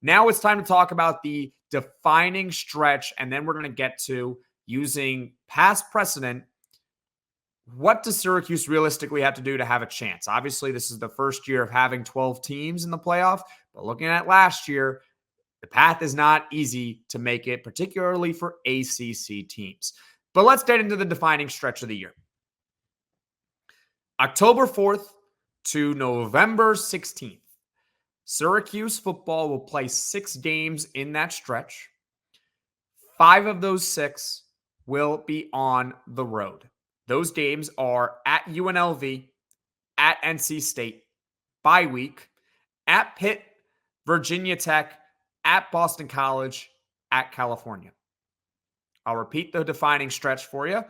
Now it's time to talk about the defining stretch, and then we're going to get to using past precedent. What does Syracuse realistically have to do to have a chance? Obviously, this is the first year of having 12 teams in the playoff, but looking at last year, the path is not easy to make it, particularly for ACC teams. But let's get into the defining stretch of the year. October 4th to November 16th. Syracuse football will play 6 games in that stretch. 5 of those 6 will be on the road. Those games are at UNLV, at NC State, bye week, at Pitt, Virginia Tech, at Boston College, at California. I'll repeat the defining stretch for you.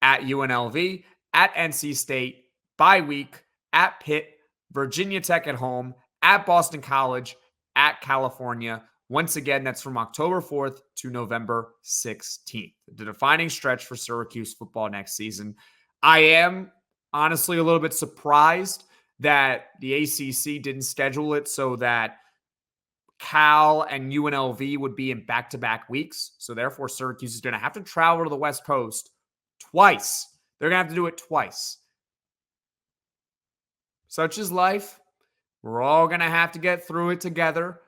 At UNLV, at NC State, bye week, at Pitt, Virginia Tech at home, at Boston College, at California. Once again, that's from October 4th to November 16th. The defining stretch for Syracuse football next season. I am honestly a little bit surprised that the ACC didn't schedule it so that Cal and UNLV would be in back-to-back weeks. So therefore, Syracuse is going to have to travel to the West Coast twice. They're going to have to do it twice. Such is life. We're all going to have to get through it together.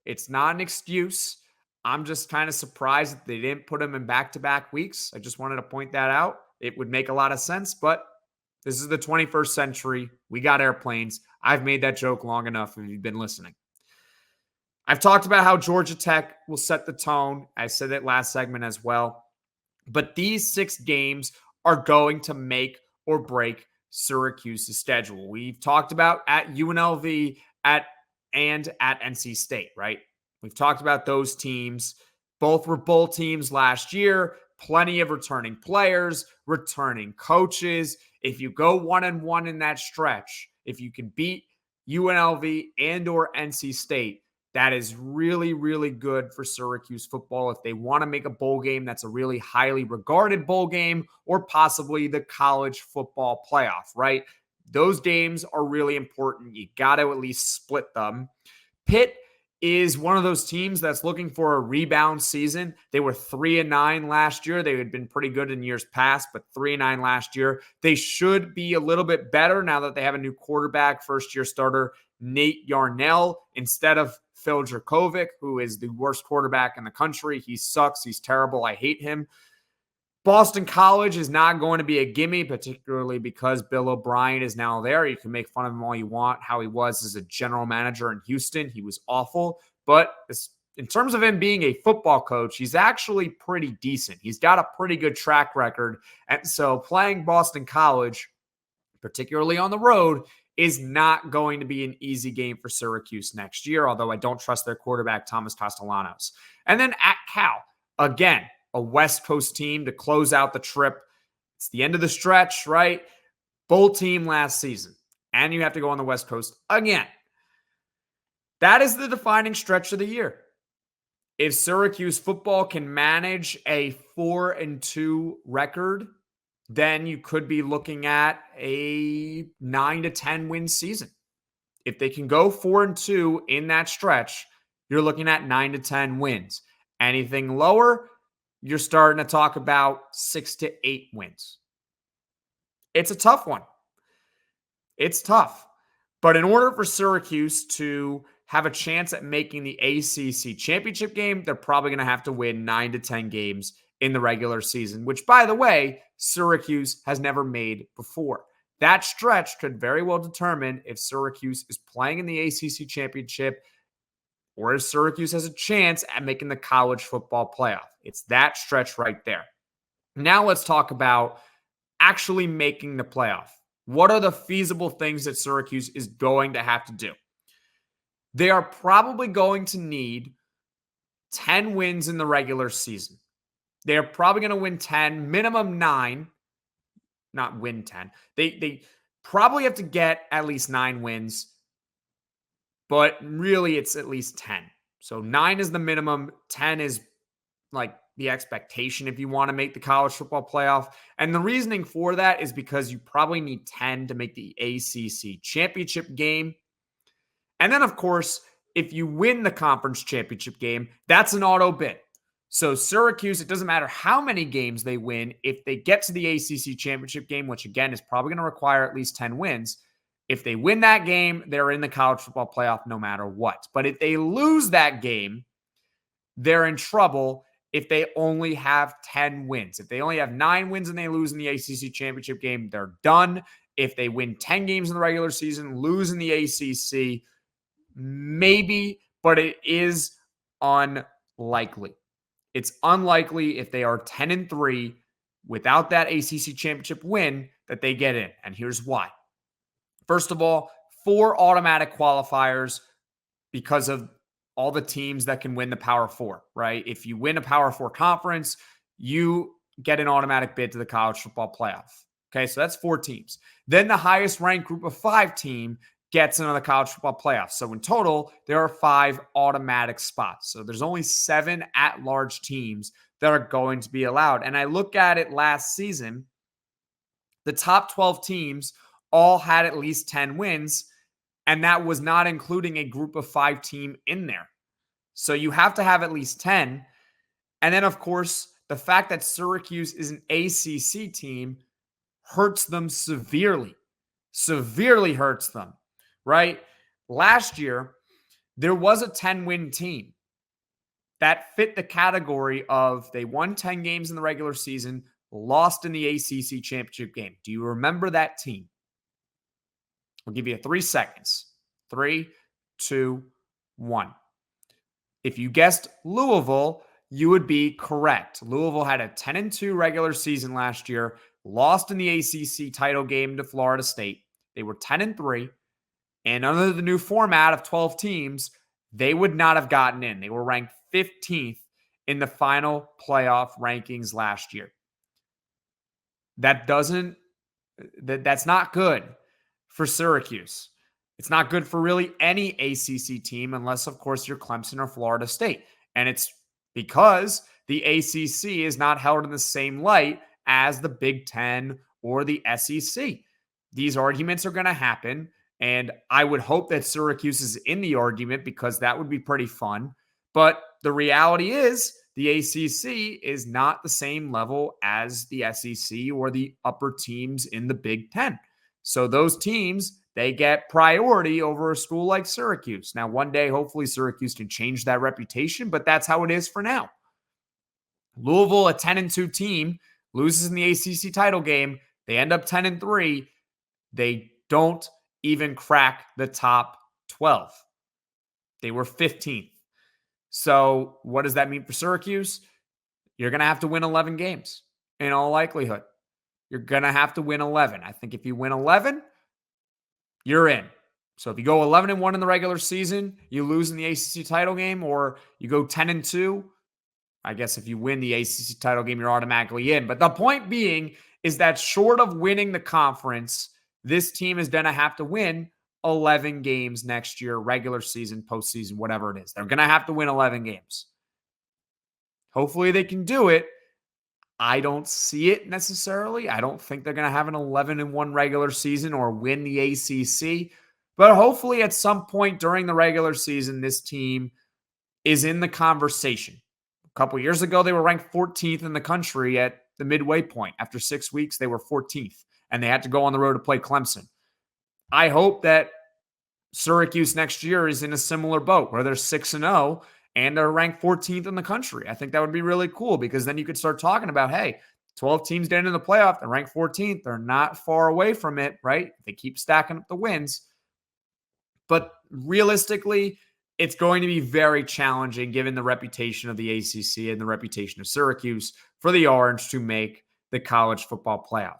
It's not an excuse. I'm just kind of surprised that they didn't put them in back-to-back weeks. I just wanted to point that out. It would make a lot of sense, but this is the 21st century. We got airplanes. I've made that joke long enough if you've been listening. I've talked about how Georgia Tech will set the tone. I said that last segment as well. But these 6 games are going to make or break Syracuse's schedule. We've talked about at UNLV and at NC State, right? We've talked about those teams. Both were bowl teams last year. Plenty of returning players, returning coaches. If you go 1-1 in that stretch, if you can beat UNLV and or NC State, that is really, really good for Syracuse football if they want to make a bowl game that's a really highly regarded bowl game or possibly the college football playoff, right? Those games are really important. You got to at least split them. Pitt is one of those teams that's looking for a rebound season. They were 3-9 last year. They had been pretty good in years past, but 3-9 last year. They should be a little bit better now that they have a new quarterback, first-year starter Nate Yarnell, instead of Phil Dracovic, who is the worst quarterback in the country. He sucks. He's terrible. I hate him. Boston College is not going to be a gimme, particularly because Bill O'Brien is now there. You can make fun of him all you want, how he was as a general manager in Houston. He was awful. But in terms of him being a football coach, he's actually pretty decent. He's got a pretty good track record. And so playing Boston College, particularly on the road, is not going to be an easy game for Syracuse next year, although I don't trust their quarterback, Thomas Castellanos. And then at Cal, again, a West Coast team to close out the trip. It's the end of the stretch, right? Bowl team last season. And you have to go on the West Coast again. That is the defining stretch of the year. If Syracuse football can manage a 4-2 record, then you could be looking at a 9-10 win season. If they can go 4-2 in that stretch, you're looking at 9-10 wins. Anything lower, you're starting to talk about 6-8 wins. It's a tough one. It's tough. But in order for Syracuse to have a chance at making the ACC championship game, they're probably going to have to win 9-10 games in the regular season, which, by the way, Syracuse has never made before. That stretch could very well determine if Syracuse is playing in the ACC championship or if Syracuse has a chance at making the college football playoff. It's that stretch right there. Now let's talk about actually making the playoff. What are the feasible things that Syracuse is going to have to do? They are probably going to need 10 wins in the regular season. They're probably going to win 10, minimum 9, not win 10. They probably have to get at least 9 wins, but really it's at least 10. So 9 is the minimum, 10 is like the expectation if you want to make the college football playoff. And the reasoning for that is because you probably need 10 to make the ACC championship game. And then, of course, if you win the conference championship game, that's an auto bid. So Syracuse, it doesn't matter how many games they win. If they get to the ACC championship game, which again is probably going to require at least 10 wins, if they win that game, they're in the college football playoff no matter what. But if they lose that game, they're in trouble if they only have 10 wins. If they only have 9 wins and they lose in the ACC championship game, they're done. If they win 10 games in the regular season, lose in the ACC, maybe, but it is unlikely. It's unlikely if they are 10-3 without that ACC championship win that they get in. And here's why. First of all, 4 automatic qualifiers because of all the teams that can win the Power 4, right? If you win a Power 4 conference, you get an automatic bid to the college football playoff. Okay, so that's 4 teams. Then the highest ranked group of 5 team gets into the college football playoff. So in total, there are 5 automatic spots. So there's only 7 at-large teams that are going to be allowed. And I look at it last season, the top 12 teams all had at least 10 wins, and that was not including a group of 5 team in there. So you have to have at least 10. And then, of course, the fact that Syracuse is an ACC team hurts them severely hurts them, right? Last year, there was a 10-win team that fit the category of they won 10 games in the regular season, lost in the ACC championship game. Do you remember that team? I'll give you 3 seconds. 3, 2, 1. If you guessed Louisville, you would be correct. Louisville had a 10-2 regular season last year, lost in the ACC title game to Florida State. They were 10-3, and under the new format of 12 teams, they would not have gotten in. They were ranked 15th in the final playoff rankings last year. That's not good for Syracuse. It's not good for really any ACC team unless, of course, you're Clemson or Florida State. And it's because the ACC is not held in the same light as the Big Ten or the SEC. These arguments are going to happen, and I would hope that Syracuse is in the argument because that would be pretty fun. But the reality is the ACC is not the same level as the SEC or the upper teams in the Big Ten. So those teams, they get priority over a school like Syracuse. Now, one day, hopefully Syracuse can change that reputation, but that's how it is for now. Louisville, a 10-2 team, loses in the ACC title game. They end up 10-3. They don't even crack the top 12. They were 15th. So what does that mean for Syracuse? You're going to have to win 11 games in all likelihood. You're going to have to win 11. I think if you win 11, you're in. So if you go 11-1 in the regular season, you lose in the ACC title game, or you go 10-2, I guess if you win the ACC title game, you're automatically in. But the point being is that short of winning the conference, this team is going to have to win 11 games next year, regular season, postseason, whatever it is. They're going to have to win 11 games. Hopefully they can do it. I don't see it necessarily. I don't think they're going to have an 11-1 regular season or win the ACC. But hopefully at some point during the regular season, this team is in the conversation. A couple years ago, they were ranked 14th in the country at the midway point. After 6 weeks, they were 14th, and they had to go on the road to play Clemson. I hope that Syracuse next year is in a similar boat where they're 6-0 and they're ranked 14th in the country. I think that would be really cool because then you could start talking about, hey, 12 teams down in the playoff, they're ranked 14th. They're not far away from it, right? They keep stacking up the wins. But realistically, it's going to be very challenging given the reputation of the ACC and the reputation of Syracuse for the Orange to make the college football playoff.